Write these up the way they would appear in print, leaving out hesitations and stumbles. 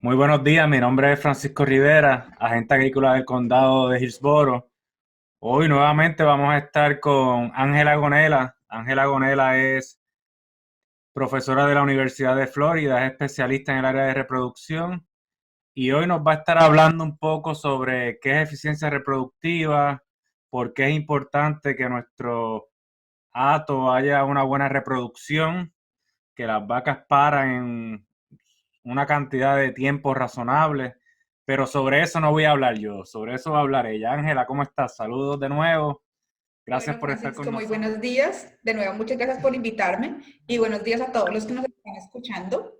Muy buenos días, mi nombre es Francisco Rivera, agente agrícola del condado de Hillsborough. Hoy nuevamente vamos a estar con Ángela Gonela. Ángela Gonela es profesora de la Universidad de Florida, es especialista en el área de reproducción y hoy nos va a estar hablando un poco sobre qué es eficiencia reproductiva, por qué es importante que nuestro hato haya una buena reproducción, que las vacas paran en una cantidad de tiempo razonable, pero sobre eso no voy a hablar yo, sobre eso va a hablar ella. Ángela, ¿cómo estás? Saludos de nuevo, gracias Bueno, por estar con Francisco, muy nosotros. buenos días. De nuevo, muchas gracias por invitarme y buenos días a todos los que nos están escuchando.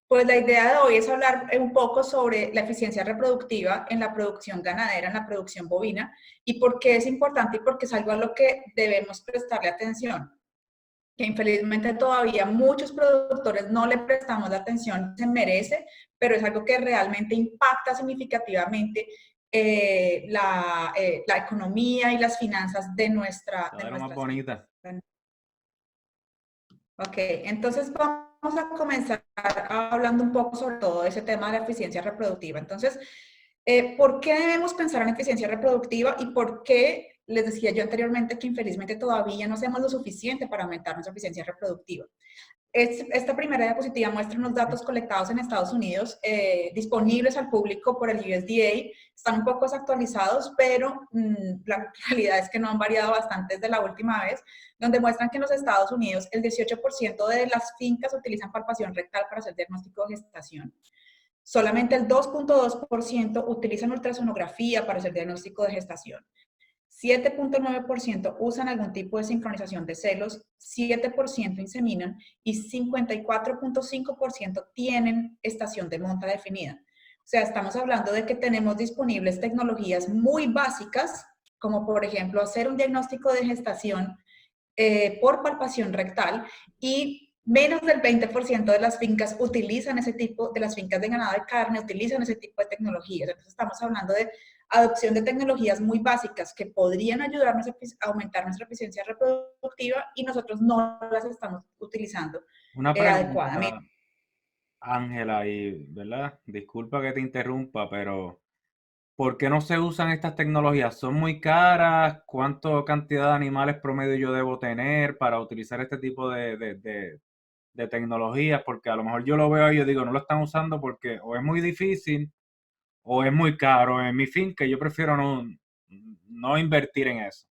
Pues la idea de hoy es hablar un poco sobre la eficiencia reproductiva en la producción ganadera, en la producción bovina, y por qué es importante y por qué es algo a lo que debemos prestarle atención. Que infelizmente todavía muchos productores no le prestamos la atención que se merece, pero es algo que realmente impacta significativamente la economía y las finanzas de, nuestra, La de de lo más nuestras fincas. bonita. Ok, entonces vamos a comenzar hablando un poco sobre todo ese tema de la eficiencia reproductiva. Entonces, ¿por qué debemos pensar en eficiencia reproductiva y por qué les decía yo anteriormente que infelizmente todavía no hacemos lo suficiente para aumentar nuestra eficiencia reproductiva? Esta primera diapositiva muestra unos datos colectados en Estados Unidos, disponibles al público por el USDA. Están un poco desactualizados, pero la realidad es que no han variado bastante desde la última vez, donde muestran que en los Estados Unidos el 18% de las fincas utilizan palpación rectal para hacer diagnóstico de gestación. Solamente el 2.2% utilizan ultrasonografía para hacer diagnóstico de gestación. 7.9% usan algún tipo de sincronización de celos, 7% inseminan y 54.5% tienen estación de monta definida. O sea, estamos hablando de que tenemos disponibles tecnologías muy básicas, como por ejemplo hacer un diagnóstico de gestación por palpación rectal, y menos del 20% de las fincas utilizan ese tipo, de las fincas de ganado de carne, utilizan ese tipo de tecnologías. Entonces estamos hablando de adopción de tecnologías muy básicas que podrían ayudarnos a aumentar nuestra eficiencia reproductiva y nosotros no las estamos utilizando Una adecuadamente. pregunta, Ángela, y, ¿verdad? Disculpa que te interrumpa, pero ¿por qué no se usan estas tecnologías? ¿Son muy caras? ¿Cuánta cantidad de animales promedio yo debo tener para utilizar este tipo de tecnologías? Porque a lo mejor yo lo veo y yo digo, no lo están usando porque o es muy difícil o es muy caro en mi finca, yo prefiero no invertir en eso.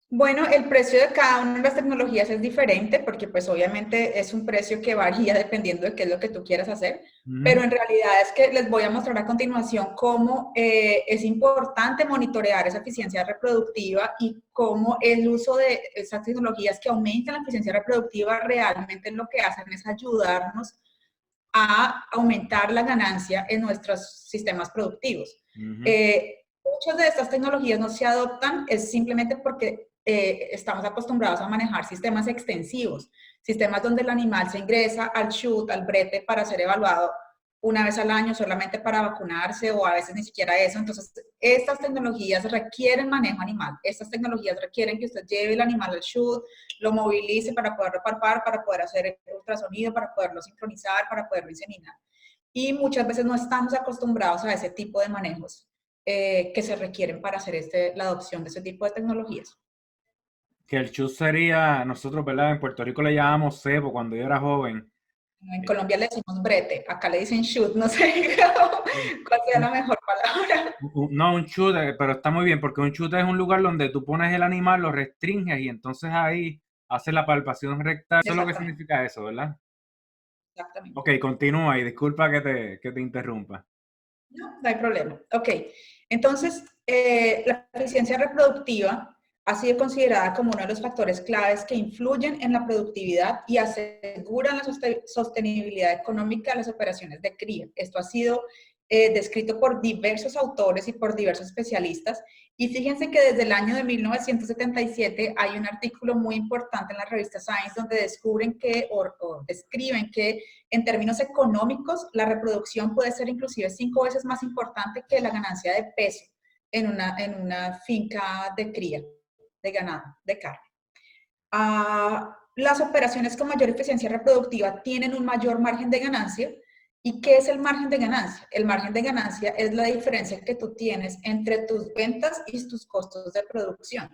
Bueno, el precio de cada una de las tecnologías es diferente porque pues obviamente es un precio que varía dependiendo de qué es lo que tú quieras hacer, pero Ujú. en realidad es que les voy a mostrar a continuación cómo es importante monitorear esa eficiencia reproductiva y cómo el uso de esas tecnologías que aumentan la eficiencia reproductiva realmente lo que hacen es ayudarnos a aumentar la ganancia en nuestros sistemas productivos. Ujú. Muchas de estas tecnologías no se adoptan es simplemente porque estamos acostumbrados a manejar sistemas extensivos, sistemas donde el animal se ingresa al chute, al brete para ser evaluado una vez al año solamente para vacunarse o a veces ni siquiera eso. Entonces, estas tecnologías requieren manejo animal. Estas tecnologías requieren que usted lleve el animal al chute, lo movilice para poderlo palpar, para poder hacer el ultrasonido, para poderlo sincronizar, para poderlo inseminar. Y muchas veces no estamos acostumbrados a ese tipo de manejos que se requieren para hacer la adopción de ese tipo de tecnologías. Que el chus sería, nosotros, ¿verdad? En Puerto Rico le llamamos cebo cuando yo era joven. En Colombia le decimos brete, acá le dicen shoot, no sé cuál sea la mejor palabra. No, un chute, pero está muy bien, porque un chute es un lugar donde tú pones el animal, lo restringes y entonces ahí haces la palpación rectal. Eso es lo que Exactamente, significa eso, ¿verdad? exactamente. Ok, continúa y disculpa que te interrumpa. No, no hay problema. Ok, entonces la eficiencia reproductiva ha sido considerada como uno de los factores claves que influyen en la productividad y aseguran la sostenibilidad económica de las operaciones de cría. Esto ha sido descrito por diversos autores y por diversos especialistas. Y fíjense que desde el año de 1977 hay un artículo muy importante en la revista Science donde descubren que o describen que en términos económicos, la reproducción puede ser inclusive 5 veces más importante que la ganancia de peso en una finca de cría de ganado, de carne. Las operaciones con mayor eficiencia reproductiva tienen un mayor margen de ganancia ¿Y qué es el margen de ganancia? El margen de ganancia es la diferencia que tú tienes entre tus ventas y tus costos de producción.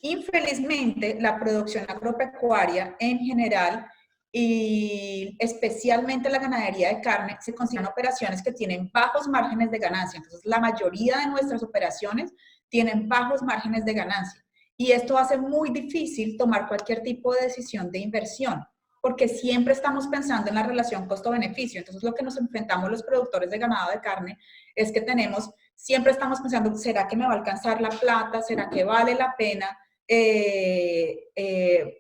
Infelizmente, la producción agropecuaria en general y especialmente la ganadería de carne se consideran operaciones que tienen bajos márgenes de ganancia. Entonces, la mayoría de nuestras operaciones tienen bajos márgenes de ganancia. Y esto hace muy difícil tomar cualquier tipo de decisión de inversión, porque siempre estamos pensando en la relación costo-beneficio. Entonces, lo que nos enfrentamos los productores de ganado de carne es que siempre estamos pensando, ¿será que me va a alcanzar la plata? ¿Será que vale la pena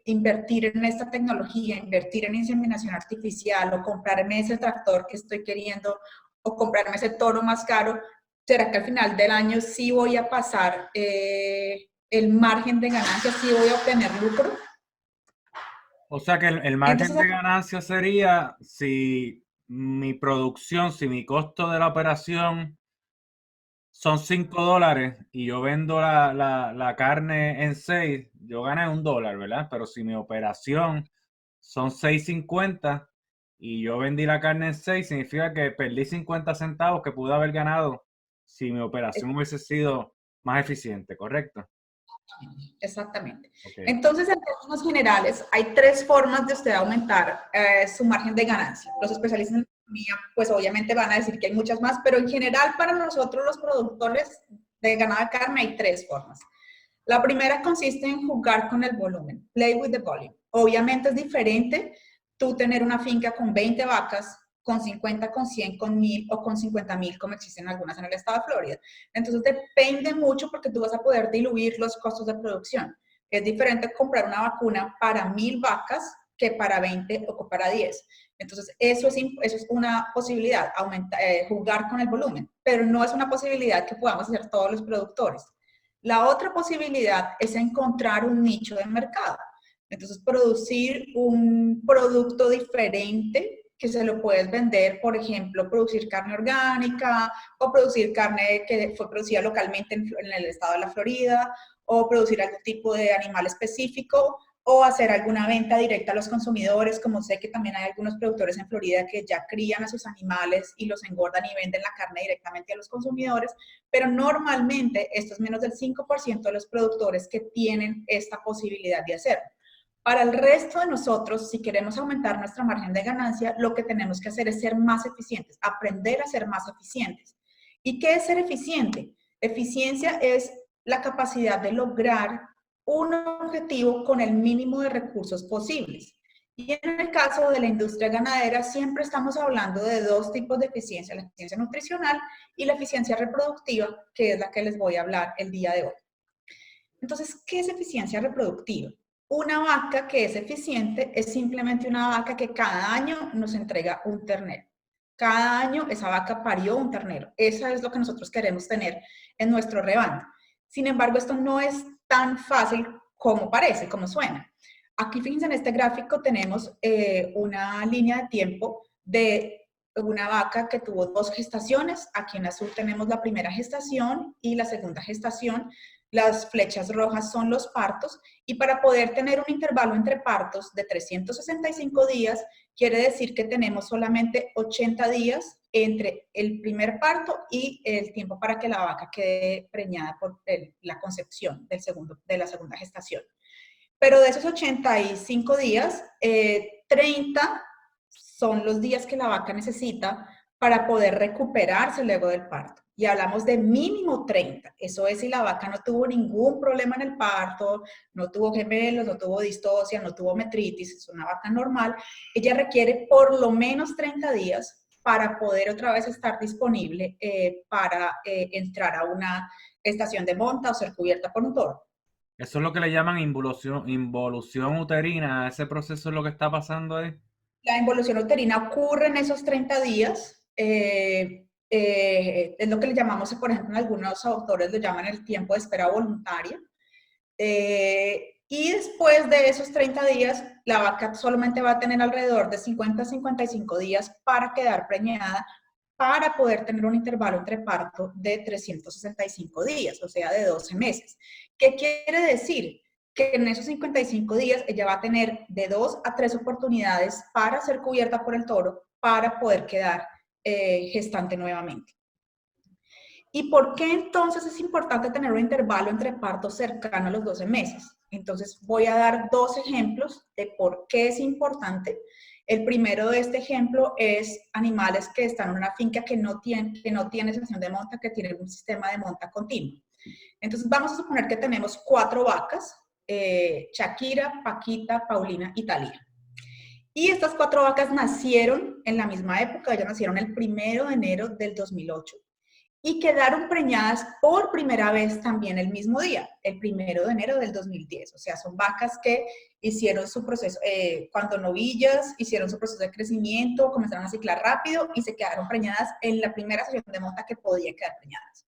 invertir en esta tecnología, invertir en inseminación artificial o comprarme ese tractor que estoy queriendo o comprarme ese toro más caro? ¿Será que al final del año sí voy a pasar el margen de ganancia, sí voy a obtener lucro? O sea que el margen Entonces, de ganancia sería si mi producción, si mi costo de la operación son $5 y yo vendo la carne en 6, yo gané $1, ¿verdad? Pero si mi operación son 6.50 y yo vendí la carne en 6, significa que perdí 50 centavos que pude haber ganado si mi operación hubiese sido más eficiente, ¿correcto? exactamente. Ok. Entonces, en términos generales, hay tres formas de usted aumentar su margen de ganancia. Los especialistas en economía, pues obviamente van a decir que hay muchas más, pero en general para nosotros los productores de ganado de carne hay tres formas. La primera consiste en jugar con el volumen, play with the volume. Obviamente es diferente tú tener una finca con 20 vacas, con 50, con 100, con 1000 o con 50,000, como existen algunas en el estado de Florida. Entonces depende mucho porque tú vas a poder diluir los costos de producción. Es diferente comprar una vacuna para 1000 vacas que para 20 o para 10. Entonces, eso es una posibilidad, jugar con el volumen, pero no es una posibilidad que podamos hacer todos los productores. La otra posibilidad es encontrar un nicho de mercado. Entonces, producir un producto diferente que se lo puedes vender, por ejemplo, producir carne orgánica o producir carne que fue producida localmente en el estado de la Florida o producir algún tipo de animal específico o hacer alguna venta directa a los consumidores, como sé que también hay algunos productores en Florida que ya crían a sus animales y los engordan y venden la carne directamente a los consumidores, pero normalmente esto es menos del 5% de los productores que tienen esta posibilidad de hacerlo. Para el resto de nosotros, si queremos aumentar nuestra margen de ganancia, lo que tenemos que hacer es ser más eficientes, aprender a ser más eficientes. ¿Y qué es ser eficiente? Eficiencia es la capacidad de lograr un objetivo con el mínimo de recursos posibles. Y en el caso de la industria ganadera, siempre estamos hablando de dos tipos de eficiencia, la eficiencia nutricional y la eficiencia reproductiva, que es la que les voy a hablar el día de hoy. Entonces, ¿qué es eficiencia reproductiva? Una vaca que es eficiente es simplemente una vaca que cada año nos entrega un ternero. Cada año esa vaca parió un ternero. Eso es lo que nosotros queremos tener en nuestro rebaño. Sin embargo, esto no es tan fácil como parece, como suena. Aquí, fíjense, en este gráfico tenemos una línea de tiempo de una vaca que tuvo 2 gestaciones. Aquí en azul tenemos la primera gestación y la segunda gestación. Las flechas rojas son los partos y para poder tener un intervalo entre partos de 365 días, quiere decir que tenemos solamente 80 días entre el primer parto y el tiempo para que la vaca quede preñada por la concepción de la segunda gestación. Pero de esos 85 días, 30 son los días que la vaca necesita para poder recuperarse luego del parto. Y hablamos de mínimo 30. Eso es si la vaca no tuvo ningún problema en el parto, no tuvo gemelos, no tuvo distocia, no tuvo metritis, es una vaca normal. Ella requiere por lo menos 30 días para poder otra vez estar disponible para entrar a una estación de monta o ser cubierta por un toro. Eso es lo que le llaman involución uterina. Ese proceso es lo que está pasando ahí. La involución uterina ocurre en esos 30 días. Es lo que le llamamos, por ejemplo, en algunos autores lo llaman el tiempo de espera voluntaria. Y después de esos 30 días, la vaca solamente va a tener alrededor de 50 a 55 días para quedar preñada, para poder tener un intervalo entre parto de 365 días, o sea, de 12 meses. ¿Qué quiere decir? Que en esos 55 días ella va a tener de 2 a 3 oportunidades para ser cubierta por el toro, para poder quedar gestante nuevamente. ¿Y por qué entonces es importante tener un intervalo entre partos cercano a los 12 meses? Entonces voy a dar dos ejemplos de por qué es importante. El primero de este ejemplo es animales que están en una finca que no tiene sesión de monta, que tienen un sistema de monta continuo. Entonces vamos a suponer que tenemos 4 vacas, Shakira, Paquita, Paulina y Talía. Y estas 4 vacas nacieron en la misma época, ellas nacieron el 1 de enero del 2008 y quedaron preñadas por primera vez también el mismo día, el 1 de enero del 2010. O sea, son vacas que hicieron su proceso, cuando novillas, hicieron su proceso de crecimiento, comenzaron a ciclar rápido y se quedaron preñadas en la primera sesión de monta que podían quedar preñadas.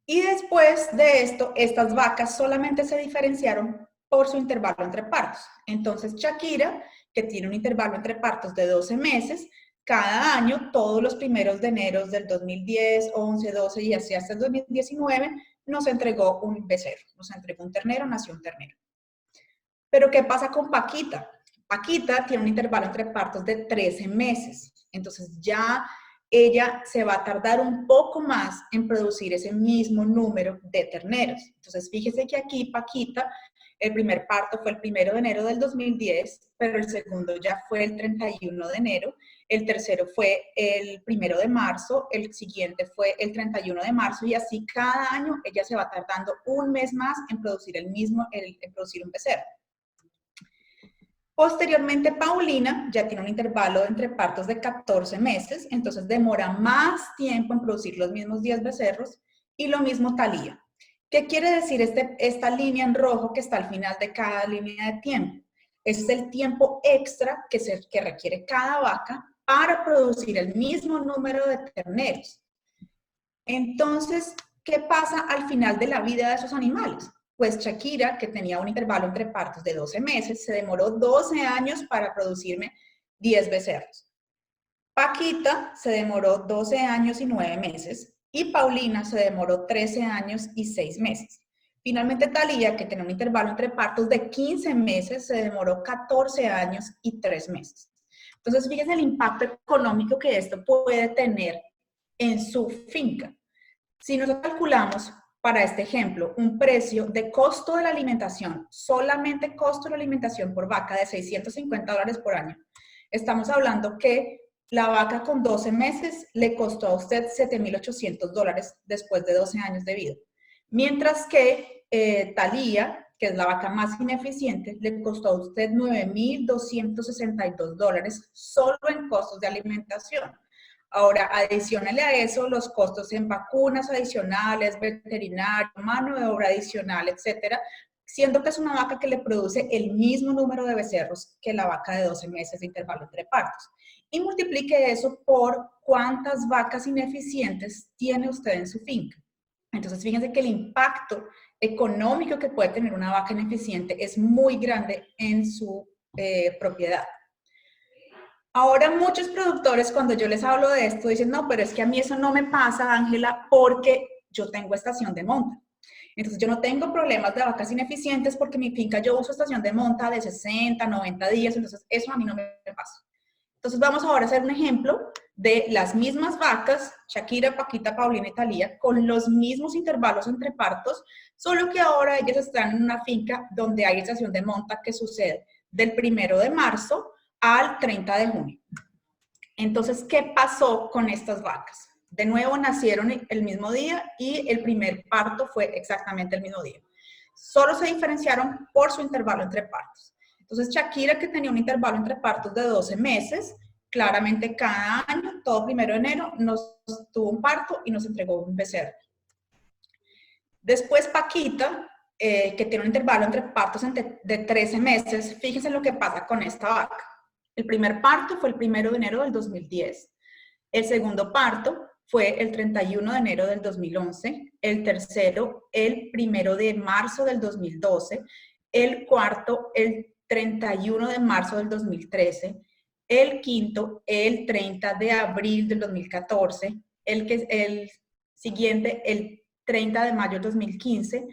Y después de esto, estas vacas solamente se diferenciaron por su intervalo entre partos. Entonces, Shakira, que tiene un intervalo entre partos de 12 meses, cada año, todos los 1 de enero del 2010, 11, 12 y así hasta el 2019, nos entregó un becerro, nos entregó un ternero, nació un ternero. Pero, ¿qué pasa con Paquita? Paquita tiene un intervalo entre partos de 13 meses. Entonces, ya ella se va a tardar un poco más en producir ese mismo número de terneros. Entonces, fíjese que aquí Paquita, el primer parto fue el 1 de enero del 2010, pero el segundo ya fue el 31 de enero, el tercero fue el 1 de marzo, el siguiente fue el 31 de marzo, y así cada año ella se va tardando un mes más en producir en producir un becerro. Posteriormente, Paulina ya tiene un intervalo entre partos de 14 meses, entonces demora más tiempo en producir los mismos 10 becerros, y lo mismo Talía. ¿Qué quiere decir esta línea en rojo que está al final de cada línea de tiempo? Ese es el tiempo extra que requiere cada vaca para producir el mismo número de terneros. Entonces, ¿qué pasa al final de la vida de esos animales? Pues Shakira, que tenía un intervalo entre partos de 12 meses, se demoró 12 años para producirme 10 becerros. Paquita se demoró 12 años y 9 meses y Paulina se demoró 13 años y 6 meses. Finalmente, Talía, que tenía un intervalo entre partos de 15 meses, se demoró 14 años y 3 meses. Entonces, fíjense el impacto económico que esto puede tener en su finca. Si nosotros calculamos para este ejemplo un precio de costo de la alimentación, solamente costo de la alimentación por vaca de $650 por año, estamos hablando que la vaca con 12 meses le costó a usted $7,800 después de 12 años de vida. Mientras que Talía, que es la vaca más ineficiente, le costó a usted $9,262 solo en costos de alimentación. Ahora, adicionale a eso los costos en vacunas adicionales, veterinario, mano de obra adicional, etcétera, siendo que es una vaca que le produce el mismo número de becerros que la vaca de 12 meses de intervalo entre partos. Y multiplique eso por cuántas vacas ineficientes tiene usted en su finca. Entonces, fíjense que el impacto económico que puede tener una vaca ineficiente es muy grande en su propiedad. Ahora muchos productores, cuando yo les hablo de esto, dicen, no, pero es que a mí eso no me pasa, Ángela, porque yo tengo estación de monta. Entonces yo no tengo problemas de vacas ineficientes porque mi finca yo uso estación de monta de 60, 90 días, entonces eso a mí no me pasa. Entonces vamos ahora a hacer un ejemplo de las mismas vacas, Shakira, Paquita, Paulina y Talía, con los mismos intervalos entre partos, solo que ahora ellas están en una finca donde hay estación de monta que sucede del 1 de marzo al 30 de junio. Entonces, ¿qué pasó con estas vacas? De nuevo nacieron el mismo día y el primer parto fue exactamente el mismo día. Solo se diferenciaron por su intervalo entre partos. Entonces, Shakira, que tenía un intervalo entre partos de 12 meses, claramente cada año, todo 1 de enero, nos tuvo un parto y nos entregó un becerro. Después, Paquita, que tiene un intervalo entre partos de 13 meses, fíjense lo que pasa con esta vaca. El primer parto fue el 1 de enero del 2010. El segundo parto fue el 31 de enero del 2011. El tercero, el 1 de marzo del 2012. El cuarto, el 31 de marzo del 2013. El quinto, el 30 de abril del 2014. El siguiente, el 30 de mayo del 2015.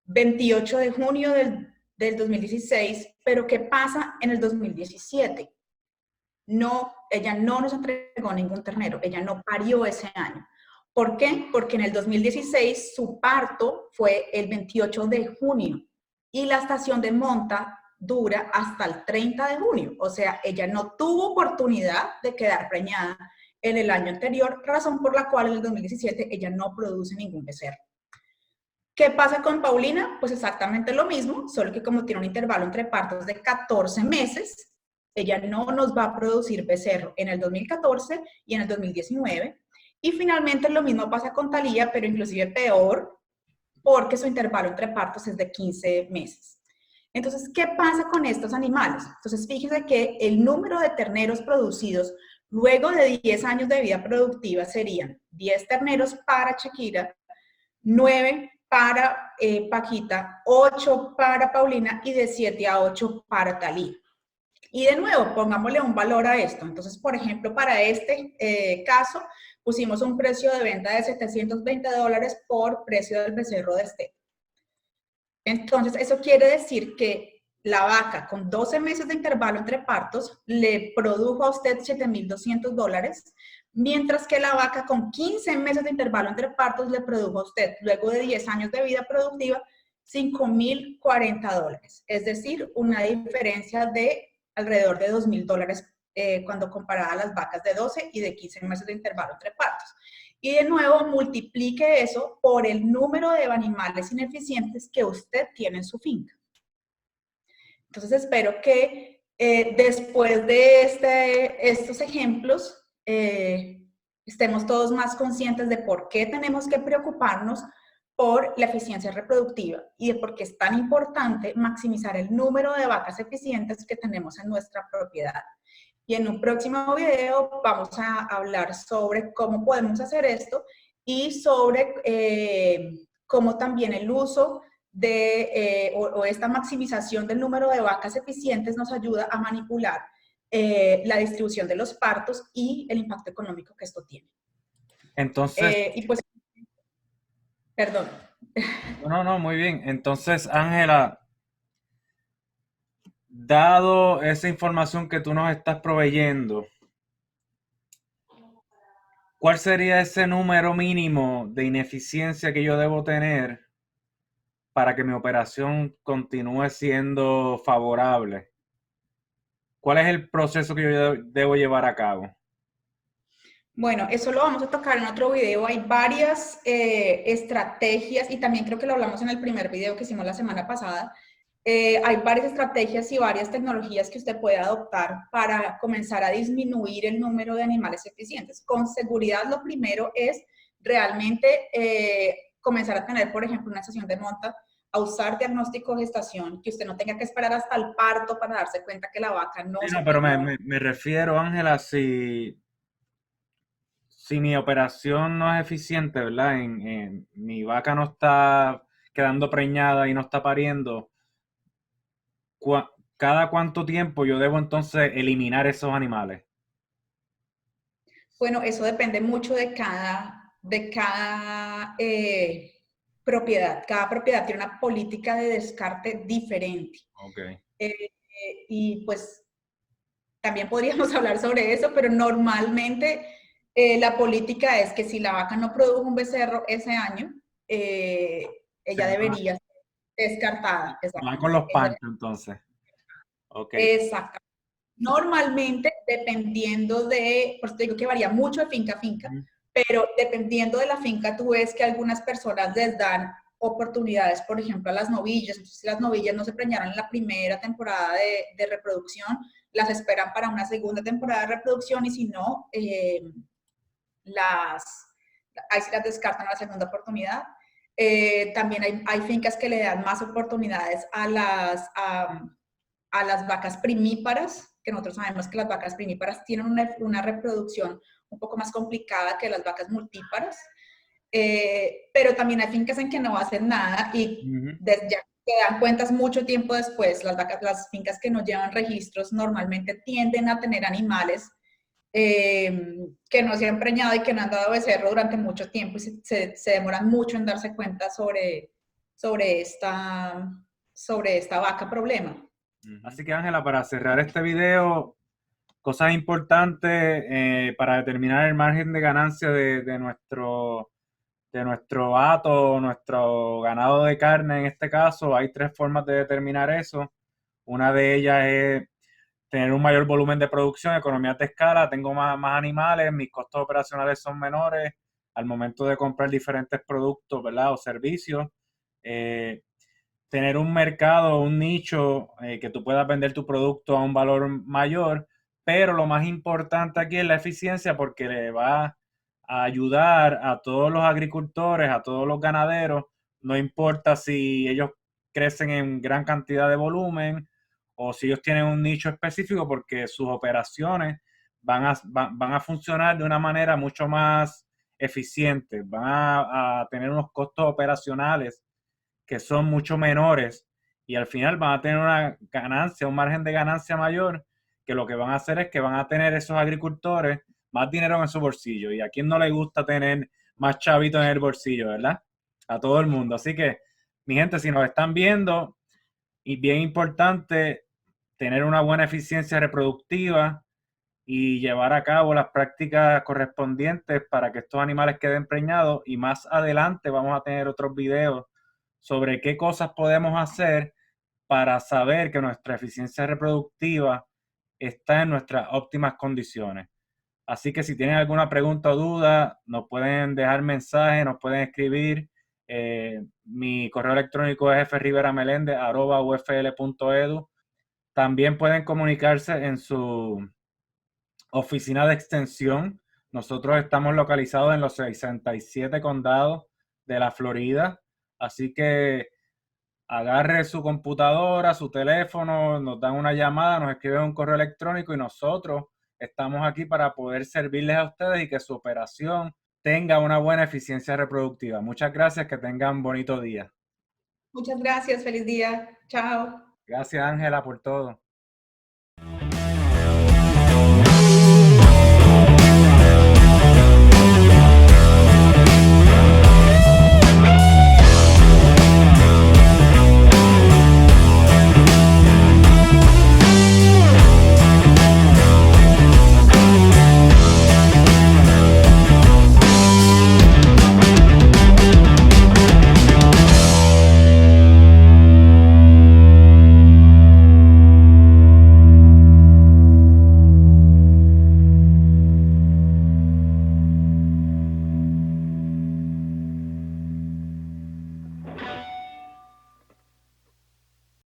28 de junio del 2016, pero ¿qué pasa en el 2017? no, ella no nos entregó ningún ternero, ella no parió ese año. ¿Por qué? Porque en el 2016 su parto fue el 28 de junio y la estación de monta dura hasta el 30 de junio. O sea, ella no tuvo oportunidad de quedar preñada en el año anterior, razón por la cual en el 2017 ella no produce ningún becerro. ¿Qué pasa con Paulina? Pues exactamente lo mismo, solo que como tiene un intervalo entre partos de 14 meses, ella no nos va a producir becerro en el 2014 y en el 2019. Y finalmente lo mismo pasa con Thalía, pero inclusive peor, porque su intervalo entre partos es de 15 meses. Entonces, ¿qué pasa con estos animales? Entonces, fíjense que el número de terneros producidos luego de 10 años de vida productiva serían 10 terneros para Shakira, 9 para Paquita, 8 para Paulina y de 7 a 8 para Thalía. Y de nuevo, pongámosle un valor a esto. Entonces, por ejemplo, para este caso, pusimos un precio de venta de $720 por precio del becerro de este. Entonces, eso quiere decir que la vaca con 12 meses de intervalo entre partos le produjo a usted $7,200, mientras que la vaca con 15 meses de intervalo entre partos le produjo a usted, luego de 10 años de vida productiva, $5,040. Es decir, una diferencia de alrededor de $2,000 cuando comparada a las vacas de 12 y de 15 meses de intervalo entre partos. Y de nuevo, multiplique eso por el número de animales ineficientes que usted tiene en su finca. Entonces, espero que después de estos ejemplos estemos todos más conscientes de por qué tenemos que preocuparnos por la eficiencia reproductiva y de por qué es tan importante maximizar el número de vacas eficientes que tenemos en nuestra propiedad. Y en un próximo video vamos a hablar sobre cómo podemos hacer esto y sobre cómo también el uso o esta maximización del número de vacas eficientes nos ayuda a manipular la distribución de los partos y el impacto económico que esto tiene. Entonces, Y pues, perdón. no, muy bien. Entonces, Ángela, dado esa información que tú nos estás proveyendo, ¿cuál sería ese número mínimo de ineficiencia que yo debo tener para que mi operación continúe siendo favorable? ¿Cuál es el proceso que yo debo llevar a cabo? Bueno, eso lo vamos a tocar en otro video. Hay varias estrategias y también creo que lo hablamos en el primer video que hicimos la semana pasada. Hay varias estrategias y varias tecnologías que usted puede adoptar para comenzar a disminuir el número de animales eficientes. Con seguridad, lo primero es realmente comenzar a tener, por ejemplo, una estación de monta, a usar diagnóstico de gestación, que usted no tenga que esperar hasta el parto para darse cuenta que la vaca no Sí, se no, pero parió. me refiero, Ángela, si mi operación no es eficiente, ¿verdad? Mi vaca no está quedando preñada y no está pariendo, ¿cada cuánto tiempo yo debo entonces eliminar esos animales? Bueno, eso depende mucho de cada propiedad. Cada propiedad tiene una política de descarte diferente. Ok. Y pues también podríamos hablar sobre eso, pero normalmente la política es que si la vaca no produjo un becerro ese año, Se ella va, debería ser descartada. se van con los panchos entonces. Ok. Exactamente. Normalmente, dependiendo por eso te digo que varía mucho de finca a finca, Ujú. pero dependiendo de la finca, tú ves que algunas personas les dan oportunidades, por ejemplo, a las novillas. Entonces, si las novillas no se preñaron en la primera temporada de reproducción, las esperan para una segunda temporada de reproducción y si no, ahí sí las descartan a la segunda oportunidad. También hay fincas que le dan más oportunidades a las vacas primíparas, que nosotros sabemos que las vacas primíparas tienen una reproducción un poco más complicada que las vacas multíparas, pero también hay fincas en que no hacen nada y Ujú. ya se dan cuentas mucho tiempo después, las fincas que no llevan registros normalmente tienden a tener animales que no se han preñado y que no han dado becerro durante mucho tiempo y se demoran mucho en darse cuenta sobre esta vaca problema. Así que, Ángela, para cerrar este video, Cosas importantes para determinar el margen de ganancia de nuestro hato, nuestro ganado de carne en este caso. Hay tres formas de determinar eso. Una de ellas es tener un mayor volumen de producción, economías de escala, tengo más animales, mis costos operacionales son menores al momento de comprar diferentes productos, ¿verdad? O servicios. Eh, Tener un mercado, un nicho que tú puedas vender tu producto a un valor mayor, pero lo más importante aquí es la eficiencia porque le va a ayudar a todos los agricultores, a todos los ganaderos, no importa si ellos crecen en gran cantidad de volumen o si ellos tienen un nicho específico porque sus operaciones van a funcionar de una manera mucho más eficiente, van a tener unos costos operacionales que son mucho menores y al final van a tener una ganancia, un margen de ganancia mayor, que lo que van a hacer es que van a tener esos agricultores más dinero en su bolsillo. Y a quién no le gusta tener más chavito en el bolsillo, ¿verdad? A todo el mundo. Así que, mi gente, si nos están viendo, y bien importante, tener una buena eficiencia reproductiva y llevar a cabo las prácticas correspondientes para que estos animales queden preñados. Y más adelante vamos a tener otros videos sobre qué cosas podemos hacer para saber que nuestra eficiencia reproductiva está en nuestras óptimas condiciones. Así que si tienen alguna pregunta o duda, nos pueden dejar mensaje, nos pueden escribir. Mi correo electrónico es friberamelendez@ufl.edu. También pueden comunicarse en su oficina de extensión. Nosotros estamos localizados en los 67 condados de la Florida. Así que agarre su computadora, su teléfono, nos dan una llamada, nos escriben un correo electrónico y nosotros estamos aquí para poder servirles a ustedes y que su operación tenga una buena eficiencia reproductiva. Muchas gracias, que tengan un bonito día. Muchas gracias, feliz día. Chao. Gracias, Ángela, por todo.